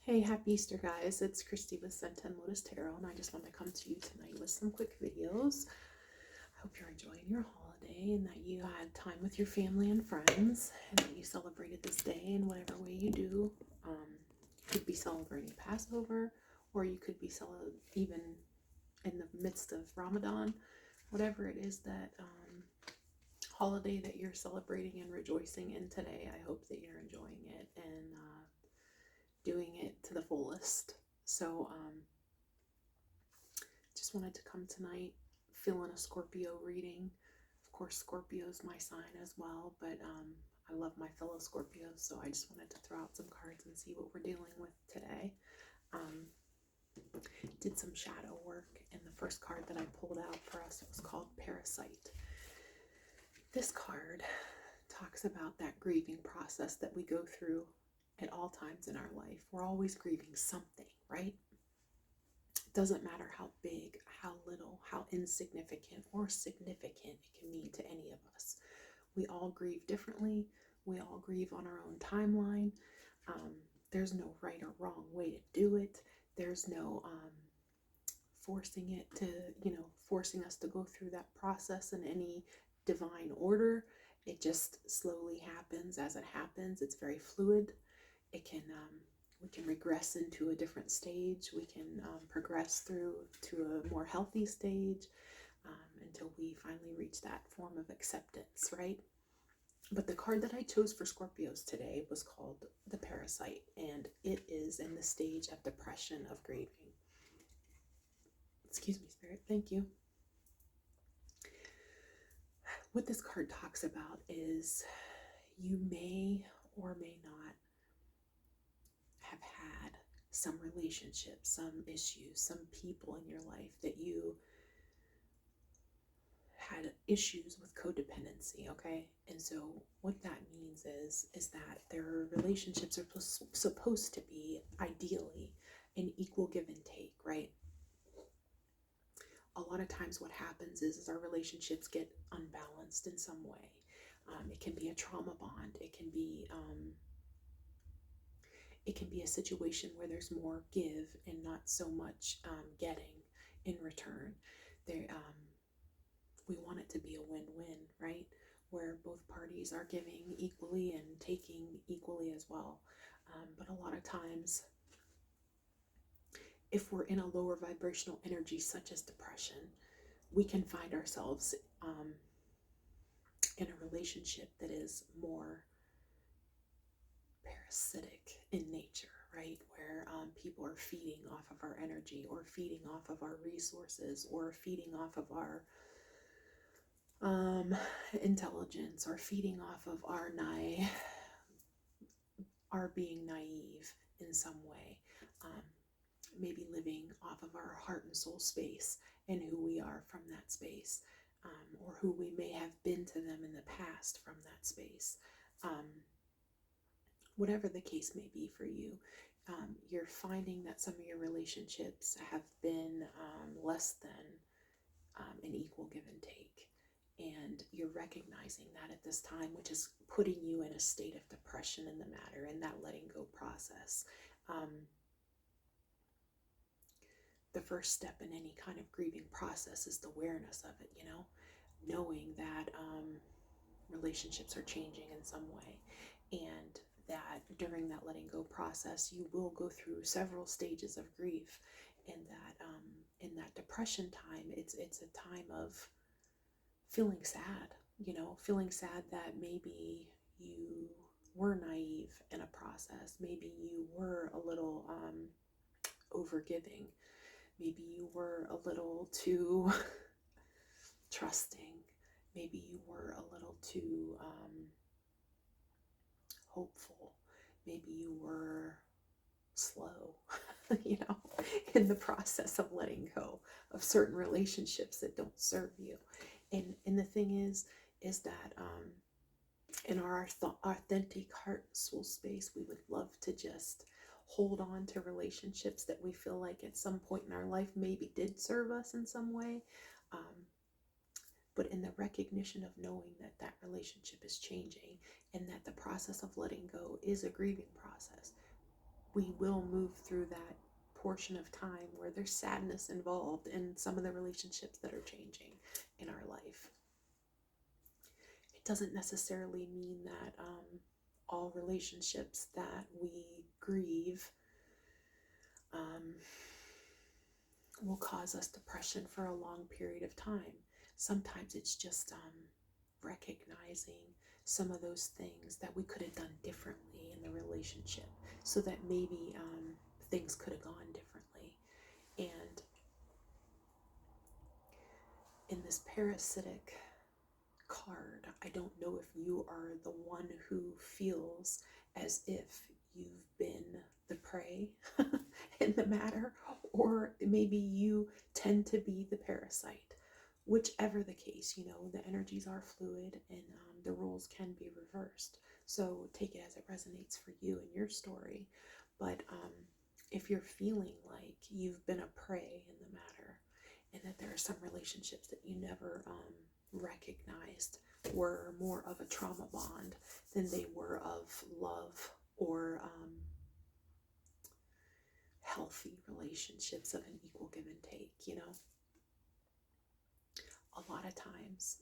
Hey, happy Easter, guys. It's Christy with Scent and Lotus Tarot, and I just want to come to you tonight with some quick videos. I hope you're enjoying your holiday and that you had time with your family and friends and that you celebrated this day in whatever way you do. You could be celebrating Passover, or you could be even in the midst of Ramadan, whatever it is that holiday that you're celebrating and rejoicing in today. I hope that you're enjoying it and doing it to the fullest. So, just wanted to come tonight feeling a Scorpio reading. Of course, Scorpio's my sign as well, but I love my fellow Scorpios, so I just wanted to throw out some cards and see what we're dealing with today. Did some shadow work, and the first card that I pulled out for us was called Parasite. This card talks about that grieving process that we go through at all times in our life. We're always grieving something, right? It doesn't matter how big, how little, how insignificant or significant it can mean to any of us. We all grieve differently. We all grieve on our own timeline. There's no right or wrong way to do it. There's no forcing us to go through that process in any divine order. It just slowly happens as it happens. It's very fluid. It can we can regress into a different stage. We can progress through to a more healthy stage until we finally reach that form of acceptance, right? But the card that I chose for Scorpios today was called the Parasite, and it is in the stage of depression, of grieving. Excuse me, Spirit. Thank you. What this card talks about is you may or may not have had some relationships, some issues, some people in your life that you had issues with codependency, okay? And so what that means is that their relationships are supposed to be ideally an equal give and take, right? A lot of times what happens is our relationships get unbalanced in some way. It can be a trauma bond. It can be a situation where there's more give and not so much getting in return. We want it to be a win-win, right? Where both parties are giving equally and taking equally as well. But a lot of times, if we're in a lower vibrational energy, such as depression, we can find ourselves in a relationship that is more parasitic in nature, right? Where people are feeding off of our energy or feeding off of our resources or feeding off of our intelligence or feeding off of our being naive in some way. Maybe living off of our heart and soul space and who we are from that space, or who we may have been to them in the past from that space. Whatever the case may be for you, you're finding that some of your relationships have been less than an equal give and take. And you're recognizing that at this time, which is putting you in a state of depression in the matter and that letting go process. The first step in any kind of grieving process is the awareness of it, knowing that relationships are changing in some way, and that during that letting go process, you will go through several stages of grief, and that in that depression time, it's a time of feeling sad, feeling sad that maybe you were naive in a process, maybe you were a little overgiving, maybe you were a little too trusting, maybe you were a little too hopeful, maybe you were slow, in the process of letting go of certain relationships that don't serve you. And the thing is that in our authentic heart and soul space, we would love to just hold on to relationships that we feel like at some point in our life maybe did serve us in some way. But in the recognition of knowing that that relationship is changing and that the process of letting go is a grieving process, we will move through that portion of time where there's sadness involved in some of the relationships that are changing in our life. It doesn't necessarily mean that all relationships that we grieve will cause us depression for a long period of time. Sometimes it's just recognizing some of those things that we could have done differently in the relationship, so that maybe things could have gone differently. And in this parasitic card, I don't know if you are the one who feels as if you've been the prey in the matter, or maybe you tend to be the parasite. Whichever the case, you know, the energies are fluid, and the roles can be reversed. So take it as it resonates for you and your story. But if you're feeling like you've been a prey in the matter, and that there are some relationships that you never recognized were more of a trauma bond than they were of love or healthy relationships of an equal give and take, you know, a lot of times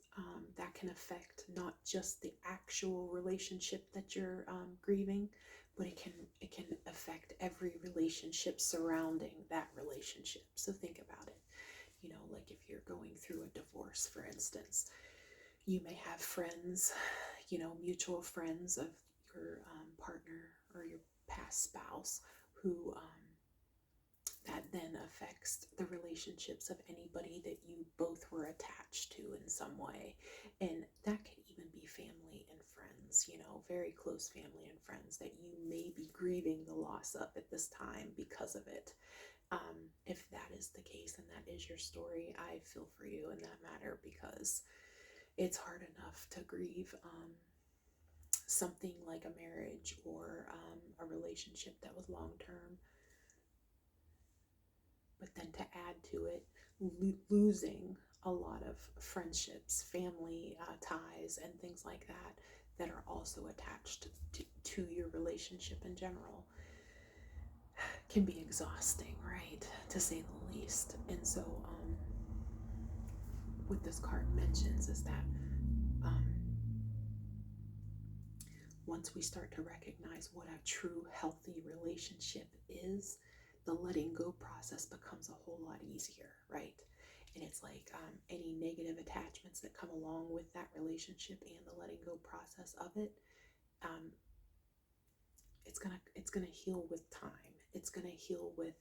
that can affect not just the actual relationship that you're grieving, but it can affect every relationship surrounding that relationship. So think about it. You know, like if you're going through a divorce, for instance, you may have friends, you know, mutual friends of your partner or your past spouse who that then affects the relationships of anybody that you both were attached to in some way. And that could even be family and friends, you know, very close family and friends that you may be grieving the loss of at this time because of it. If that is the case and that is your story, I feel for you in that matter, because it's hard enough to grieve something like a marriage or a relationship that was long term. But then to add to it, losing a lot of friendships, family ties, and things like that that are also attached to your relationship in general can be exhausting, right? To say the least. And so what this card mentions is that once we start to recognize what a true healthy relationship is, the letting go process becomes a whole lot easier, right? And it's like any negative attachments that come along with that relationship and the letting go process of it, it's gonna heal with time. It's gonna heal with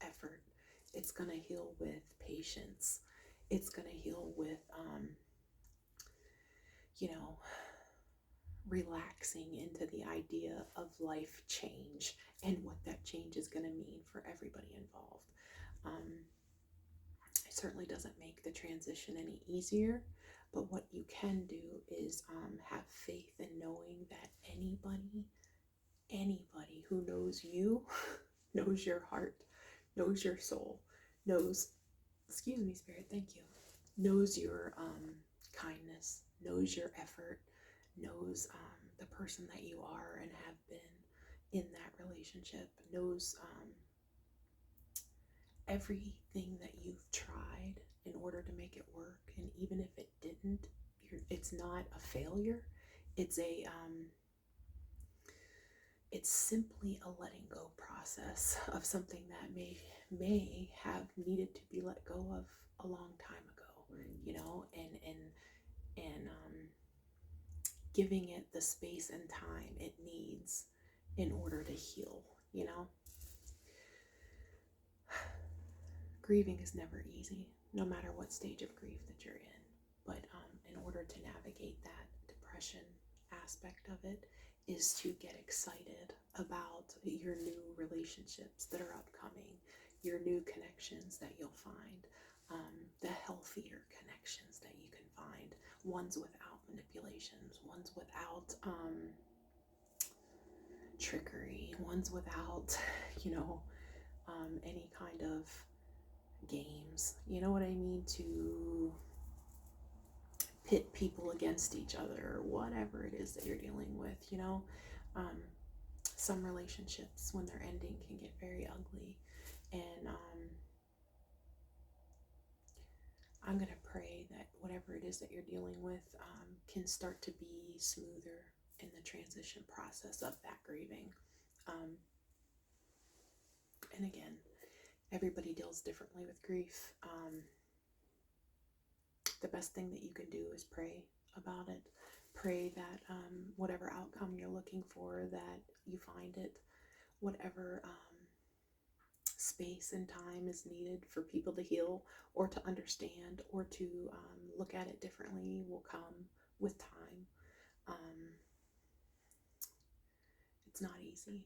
effort. It's gonna heal with patience. It's gonna heal with you know, relaxing into the idea of life change and what that change is going to mean for everybody involved. It certainly doesn't make the transition any easier, but what you can do is have faith in knowing that anybody who knows you, knows your heart, knows your soul, knows, excuse me, Spirit, thank you, knows your kindness, knows your effort, knows the person that you are and have been in that relationship, knows everything that you've tried in order to make it work. And even if it didn't, it's not a failure. It's it's simply a letting go process of something that may have needed to be let go of a long time ago, you know, and giving it the space and time it needs in order to heal, you know. Grieving is never easy, no matter what stage of grief that you're in. But in order to navigate that depression aspect of it is to get excited about your new relationships that are upcoming, your new connections that you'll find, the healthier connections that you can find, ones without manipulations, ones without trickery, ones without, you know, any kind of games, you know what I mean, to pit people against each other or whatever it is that you're dealing with, you know. some relationships, when they're ending, can get very ugly. And I'm going to pray that whatever it is that you're dealing with can start to be smoother in the transition process of that grieving. And again, everybody deals differently with grief. The best thing that you can do is pray about it. Pray that whatever outcome you're looking for, that you find it. Whatever space and time is needed for people to heal or to understand or to look at it differently will come with time. It's not easy,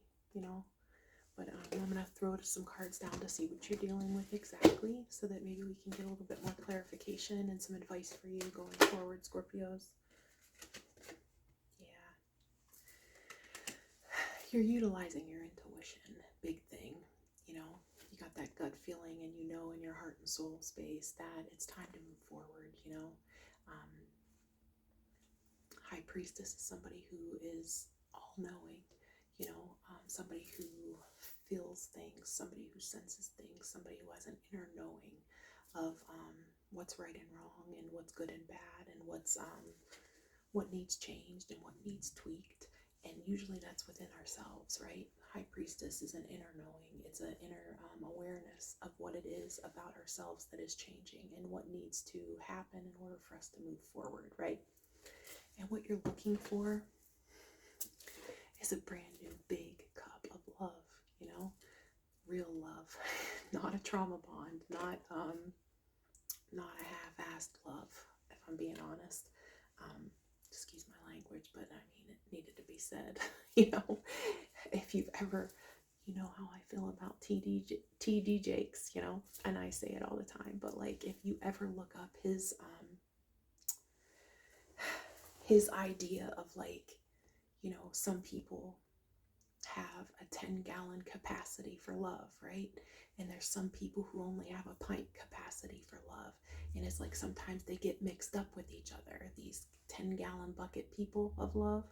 but I'm going to throw some cards down to see what you're dealing with exactly, so that maybe we can get a little bit more clarification and some advice for you going forward, Scorpios. Yeah. You're utilizing your intuition. Big thing. You got that gut feeling, and in your heart and soul space that it's time to move forward. High Priestess is somebody who is all-knowing, somebody who feels things, somebody who senses things, somebody who has an inner knowing of what's right and wrong, and what's good and bad, and what needs changed and what needs tweaked. And usually that's within ourselves, right? High Priestess is an inner knowing. It's an inner awareness of what it is about ourselves that is changing and what needs to happen in order for us to move forward, right? And what you're looking for is a brand new big cup of love, real love, not a trauma bond, not a half-assed love, if I'm being honest. Excuse my language, but I mean, it needed to be said. If you've ever, how I feel about TD Jakes, and I say it all the time, but like, if you ever look up his idea of, like, some people have a 10-gallon capacity for love, right? And there's some people who only have a pint capacity for love. And it's like sometimes they get mixed up with each other, these 10-gallon bucket people of love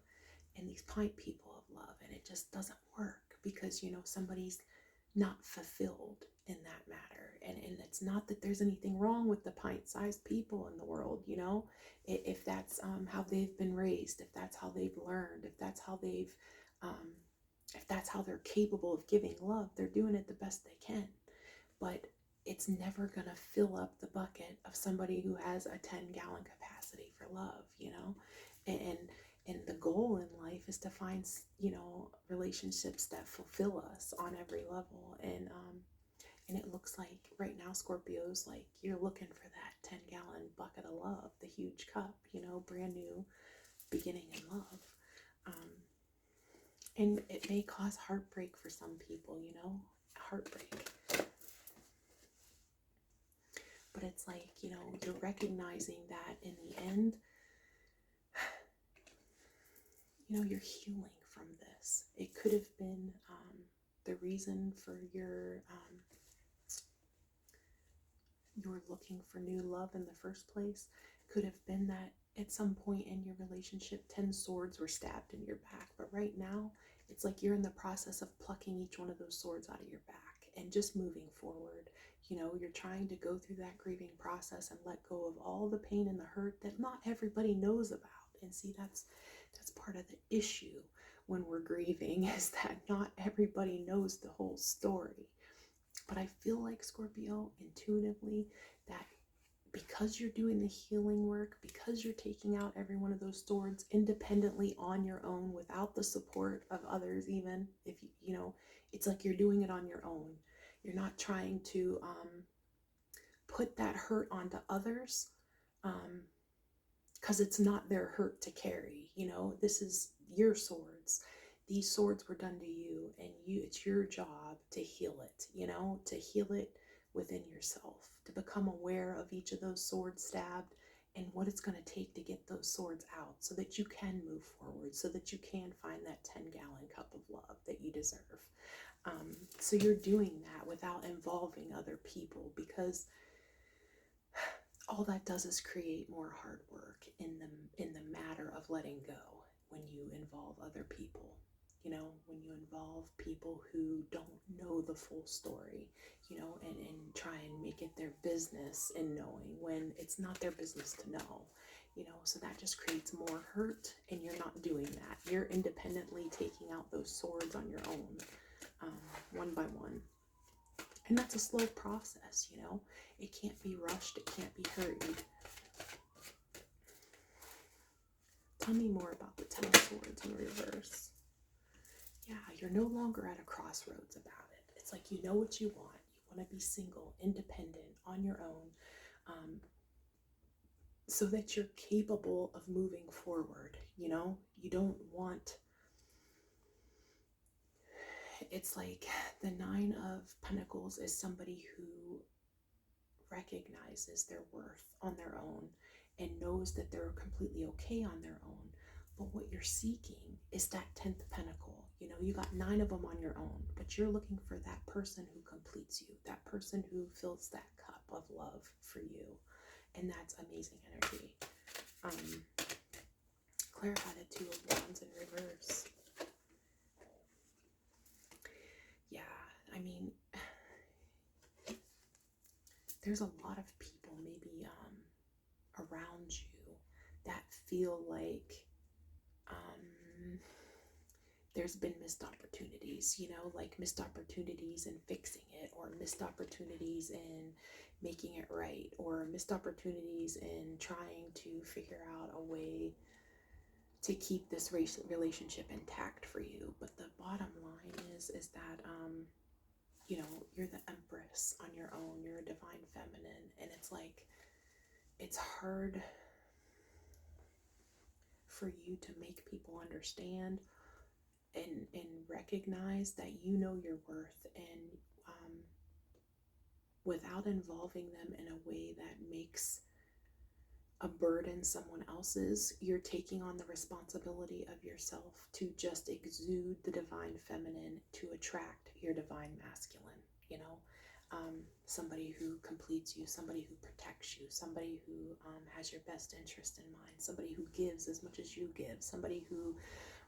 and these pint people of love. And it just doesn't work because, somebody's not fulfilled in that matter. And it's not that there's anything wrong with the pint-sized people in the world, if that's how they've been raised, if that's how they've learned, if that's how they're capable of giving love, they're doing it the best they can. But it's never going to fill up the bucket of somebody who has a 10-gallon capacity for love, and the goal in life is to find, relationships that fulfill us on every level. And it looks like right now, Scorpios, like, you're looking for that 10-gallon bucket of love, the huge cup, brand new beginning in love. And it may cause heartbreak for some people, heartbreak. But it's like, you're recognizing that in the end, you're healing from this. It could have been the reason for your looking for new love in the first place. Could have been that at some point in your relationship, 10 swords were stabbed in your back. But right now, it's like you're in the process of plucking each one of those swords out of your back and just moving forward. You're trying to go through that grieving process and let go of all the pain and the hurt that not everybody knows about. And see, that's part of the issue when we're grieving, is that not everybody knows the whole story. But I feel like, Scorpio, intuitively, that because you're doing the healing work, because you're taking out every one of those swords independently on your own without the support of others, even if it's like you're doing it on your own. You're not trying to put that hurt onto others because it's not their hurt to carry. This is your swords. These swords were done to you, and it's your job to heal it, to heal it within yourself, to become aware of each of those swords stabbed and what it's going to take to get those swords out so that you can move forward, so that you can find that 10-gallon cup of love that you deserve. So you're doing that without involving other people, because all that does is create more hard work in the matter of letting go when you involve other people. you know, when you involve people who don't know the full story, you know, and try and make it their business in knowing when it's not their business to know, you know, so that just creates more hurt, and you're not doing that. You're independently taking out those swords on your own, one by one. And that's a slow process, you know. It can't be rushed. It can't be hurried. Tell me more about the Ten of Swords in reverse. Yeah, you're no longer at a crossroads about it. It's like you know what you want. You want to be single, independent, on your own, so that you're capable of moving forward, you know? You don't want... It's like the Nine of Pentacles is somebody who recognizes their worth on their own and knows that they're completely okay on their own. But what you're seeking is that 10th pentacle. You know, you got 9 of them on your own, but you're looking for that person who completes you, that person who fills that cup of love for you. And that's amazing energy. Claire had a 2 of Wands in reverse. Yeah, I mean, there's a lot of people maybe around you that feel like there's been missed opportunities, you know, like missed opportunities in fixing it, or missed opportunities in making it right, or missed opportunities in trying to figure out a way to keep this relationship intact for you. But the bottom line is that, you know, you're the Empress on your own. You're a divine feminine. And it's like, it's hard for you to make people understand and recognize that you know your worth, and without involving them in a way that makes a burden someone else's, you're taking on the responsibility of yourself to just exude the divine feminine to attract your divine masculine, you know, somebody who completes you, somebody who protects you, somebody who has your best interest in mind, somebody who gives as much as you give, somebody who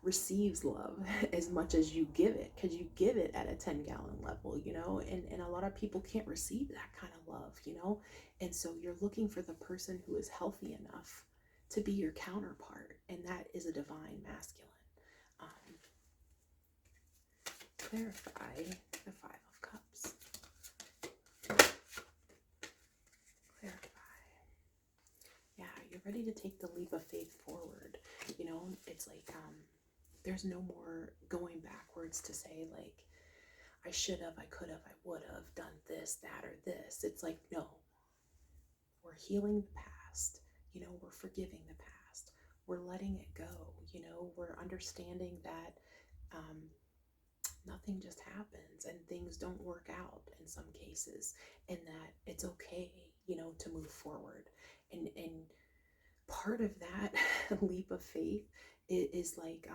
receives love as much as you give it, because you give it at a 10-gallon level, you know, and a lot of people can't receive that kind of love, you know, and so you're looking for the person who is healthy enough to be your counterpart, and that is a divine masculine. Clarify the 5 of Cups. Clarify. Yeah, you're ready to take the leap of faith forward, you know. It's like there's no more going backwards to say, like, I should have, I could have, I would have done this, that, or this. It's like, no, we're healing the past, you know, we're forgiving the past, we're letting it go, you know, we're understanding that nothing just happens and things don't work out in some cases, and that it's okay, you know, to move forward. And part of that leap of faith is like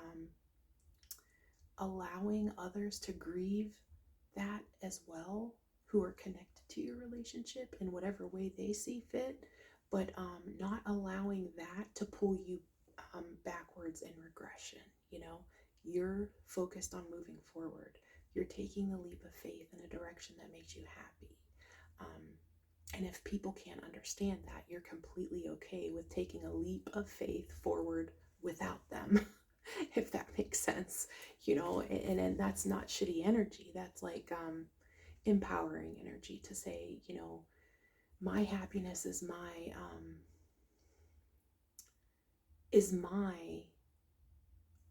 allowing others to grieve that as well, who are connected to your relationship in whatever way they see fit, but not allowing that to pull you backwards in regression. You know, you're focused on moving forward. You're taking the leap of faith in a direction that makes you happy. And if people can't understand that, you're completely okay with taking a leap of faith forward without them. If that makes sense, you know, and that's not shitty energy. That's like empowering energy to say, you know, my happiness is my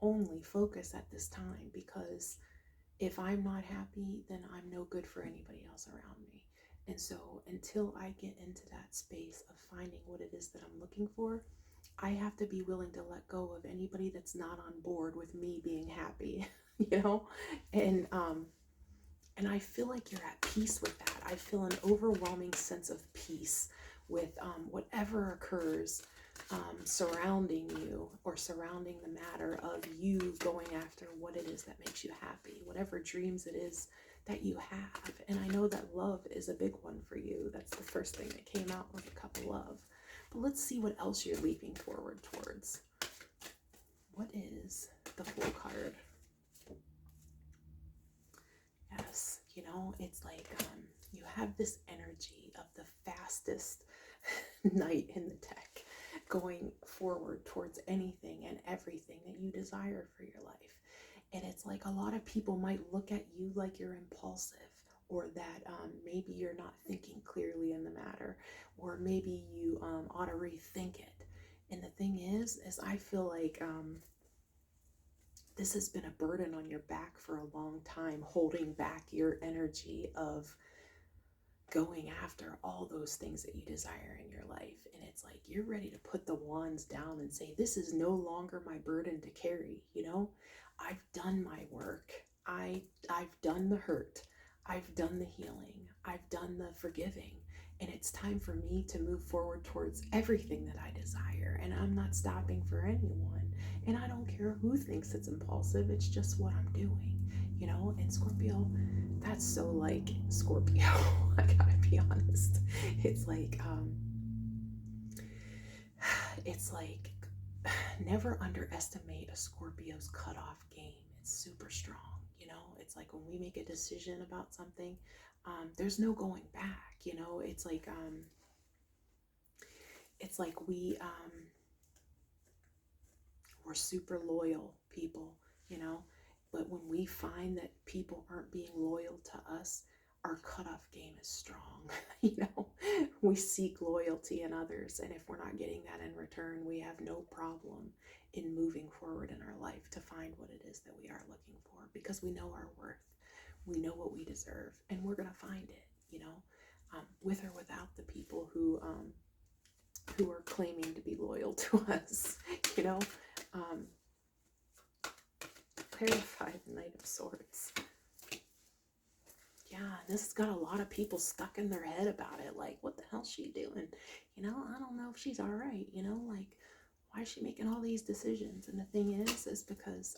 only focus at this time, because if I'm not happy, then I'm no good for anybody else around me. And so until I get into that space of finding what it is that I'm looking for, I have to be willing to let go of anybody that's not on board with me being happy, you know? And I feel like you're at peace with that. I feel an overwhelming sense of peace with whatever occurs surrounding you, or surrounding the matter of you going after what it is that makes you happy, whatever dreams it is that you have. And I know that love is a big one for you. That's the first thing that came out, with a cup of love. But let's see what else you're leaping forward towards. What is the Fool card? You know, it's like you have this energy of the fastest knight in the deck going forward towards anything and everything that you desire for your life. And it's like a lot of people might look at you like you're impulsive, or that maybe you're not thinking clearly in the matter, or maybe you ought to rethink it. And the thing is I feel like this has been a burden on your back for a long time, holding back your energy of going after all those things that you desire in your life. And it's like you're ready to put the wands down and say, this is no longer my burden to carry. You know, I've done my work. I've done the hurt. I've done the healing. I've done the forgiving. And it's time for me to move forward towards everything that I desire. And I'm not stopping for anyone. And I don't care who thinks it's impulsive. It's just what I'm doing, you know? And Scorpio, that's so like Scorpio. I gotta be honest. It's like never underestimate a Scorpio's cutoff game. It's super strong, you know. It's like when we make a decision about something, there's no going back, you know. It's like we're super loyal people, you know. But when we find that people aren't being loyal to us, our cutoff game is strong. You know, we seek loyalty in others, and if we're not getting that in return, we have no problem in moving forward in our life to find what it is that we are looking for, because we know our worth, we know what we deserve, and we're gonna find it. You know, with or without the people who are claiming to be loyal to us. You know, clarify the Knight of Swords. Yeah, this has got a lot of people stuck in their head about it. Like, what the hell's she doing? You know, I don't know if she's all right. You know, like, why is she making all these decisions? And the thing is because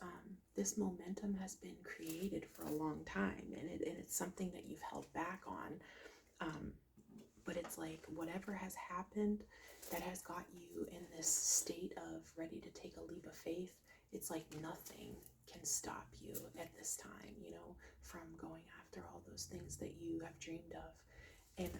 this momentum has been created for a long time, and it's something that you've held back on. But it's like whatever has happened that has got you in this state of ready to take a leap of faith, it's like nothing can stop you at this time, you know, from going after all those things that you have dreamed of. And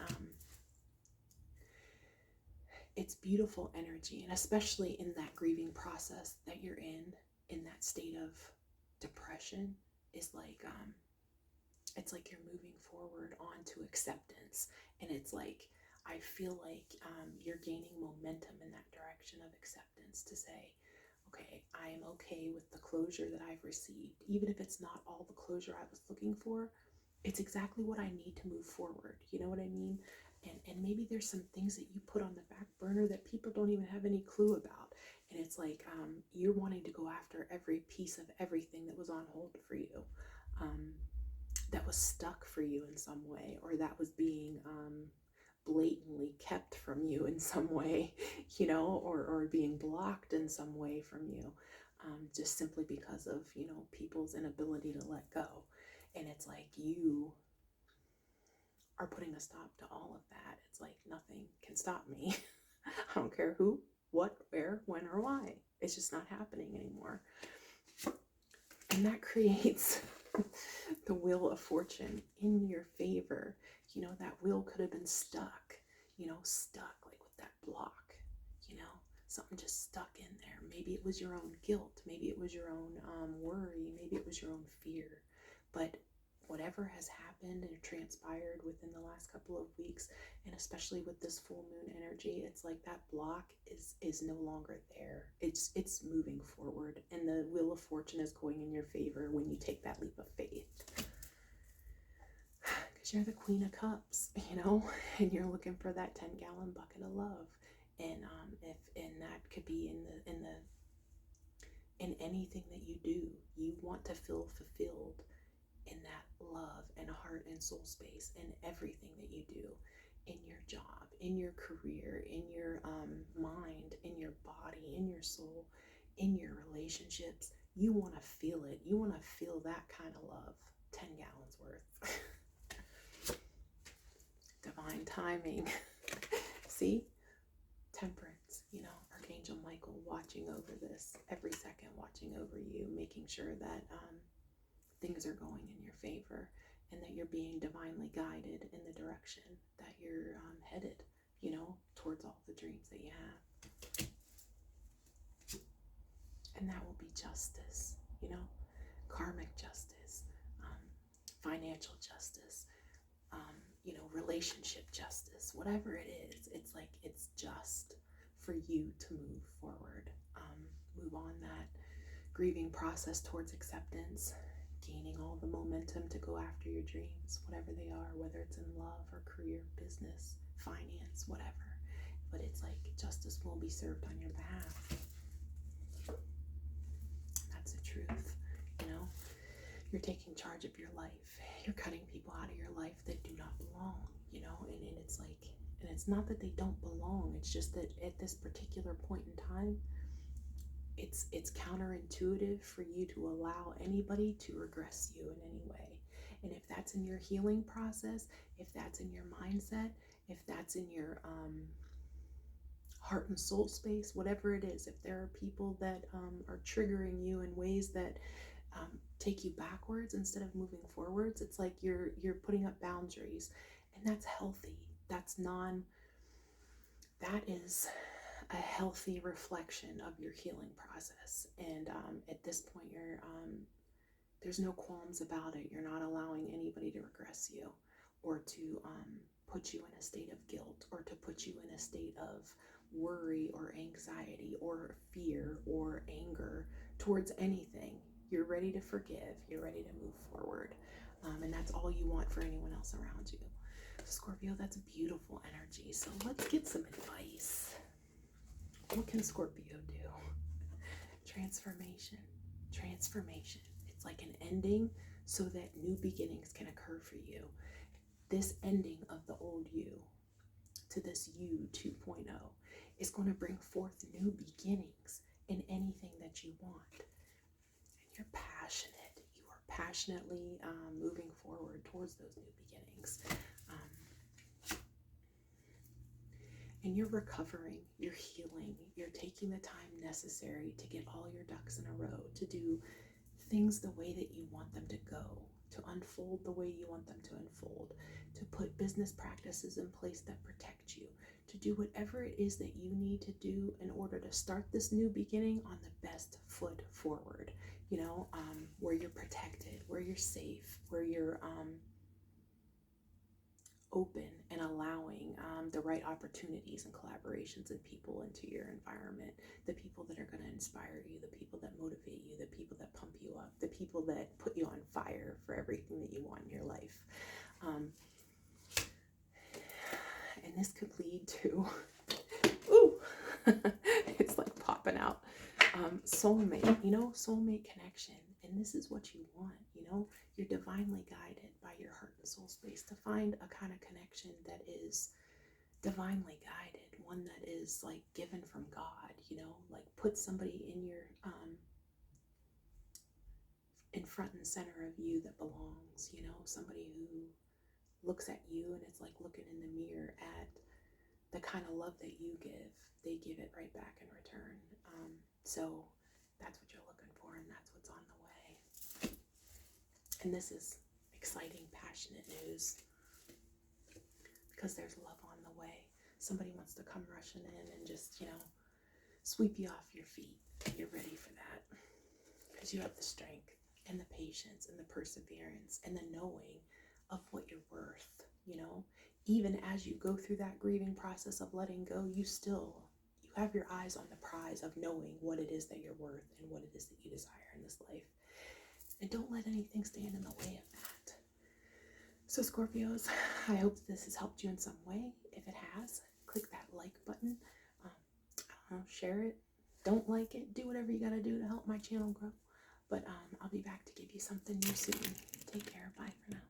it's beautiful energy, and especially in that grieving process that you're in that state of depression, is like it's like you're moving forward onto acceptance. And it's like I feel like you're gaining momentum in that direction of acceptance, to say, okay, I am okay with the closure that I've received. Even if it's not all the closure I was looking for, it's exactly what I need to move forward. You know what I mean? And maybe there's some things that you put on the back burner that people don't even have any clue about. And it's like you're wanting to go after every piece of everything that was on hold for you, that was stuck for you in some way, or that was being blatantly kept from you in some way, you know, or being blocked in some way from you, just simply because of, you know, people's inability to let go. And it's like you are putting a stop to all of that. It's like nothing can stop me. I don't care who, what, where, when, or why. It's just not happening anymore. And that creates the wheel of fortune in your favor. You know, that wheel could have been stuck, you know, stuck like with that block, you know, something just stuck in there. Maybe it was your own guilt. Maybe it was your own worry. Maybe it was your own fear. But whatever has happened and transpired within the last couple of weeks, and especially with this full moon energy, it's like that block is no longer there. It's moving forward, and the wheel of fortune is going in your favor when you take that leap of faith. Because you're the Queen of Cups, you know, and you're looking for that 10-gallon bucket of love. And that could be in anything that you do. You want to feel fulfilled in that love and heart and soul space in everything that you do, in your job, in your career, in your mind, in your body, in your soul, in your relationships. You want to feel it. You want to feel that kind of love. 10 gallons worth. Divine timing. See? Temperance, you know, Archangel Michael watching over this every second, watching over you, making sure that things are going in your favor. and that you're being divinely guided in the direction that you're headed, you know, towards all the dreams that you have. And that will be justice, you know, karmic justice, financial justice, you know, relationship justice, whatever it is. It's like, it's just for you to move forward, move on that grieving process towards acceptance, gaining all the momentum to go after your dreams, whatever they are, whether it's in love or career, business, finance, whatever. But it's like justice will be served on your behalf. That's the truth, you know. You're taking charge of your life. You're cutting people out of your life that do not belong, you know. And it's like, and it's not that they don't belong. It's just that at this particular point in time, it's counterintuitive for you to allow anybody to regress you in any way. And if that's in your healing process, if that's in your mindset, if that's in your heart and soul space, whatever it is, if there are people that are triggering you in ways that take you backwards instead of moving forwards, it's like you're putting up boundaries, and that's healthy. That is a healthy reflection of your healing process. And at this point, there's no qualms about it. You're not allowing anybody to regress you, or to put you in a state of guilt, or to put you in a state of worry or anxiety or fear or anger towards anything. You're ready to forgive. You're ready to move forward. And that's all you want for anyone else around you. Scorpio, that's beautiful energy. So let's get some advice. What can Scorpio do? Transformation. Transformation. It's like an ending so that new beginnings can occur for you. This ending of the old you to this you 2.0 is going to bring forth new beginnings in anything that you want. And you're passionate. You are passionately moving forward towards those new beginnings. And you're recovering, you're healing, you're taking the time necessary to get all your ducks in a row, to do things the way that you want them to go, to unfold the way you want them to unfold, to put business practices in place that protect you, to do whatever it is that you need to do in order to start this new beginning on the best foot forward, you know, where you're protected, where you're safe, where you're open and allowing the right opportunities and collaborations and people into your environment, the people that are going to inspire you, the people that motivate you, the people that pump you up, the people that put you on fire for everything that you want in your life. And this could lead to, ooh, it's like popping out, soulmate, you know, soulmate connection. And this is what you want, you know, you're divinely guided by your heart and soul space to find a kind of connection that is divinely guided, one that is like given from God, you know, like put somebody in your, in front and center of you that belongs, you know, somebody who looks at you and it's like looking in the mirror at the kind of love that you give, they give it right back in return. So that's what you're looking for, and that's what's on the way. And this is exciting, passionate news, because there's love on the way. Somebody wants to come rushing in and just, you know, sweep you off your feet. You're ready for that, because you have the strength and the patience and the perseverance and the knowing of what you're worth, you know. Even as you go through that grieving process of letting go, you have your eyes on the prize of knowing what it is that you're worth and what it is that you desire in this life. And don't let anything stand in the way of that. So Scorpios, I hope this has helped you in some way. If it has, click that like button. I don't know, share it. Don't like it. Do whatever you got to do to help my channel grow. But I'll be back to give you something new soon. Take care. Bye for now.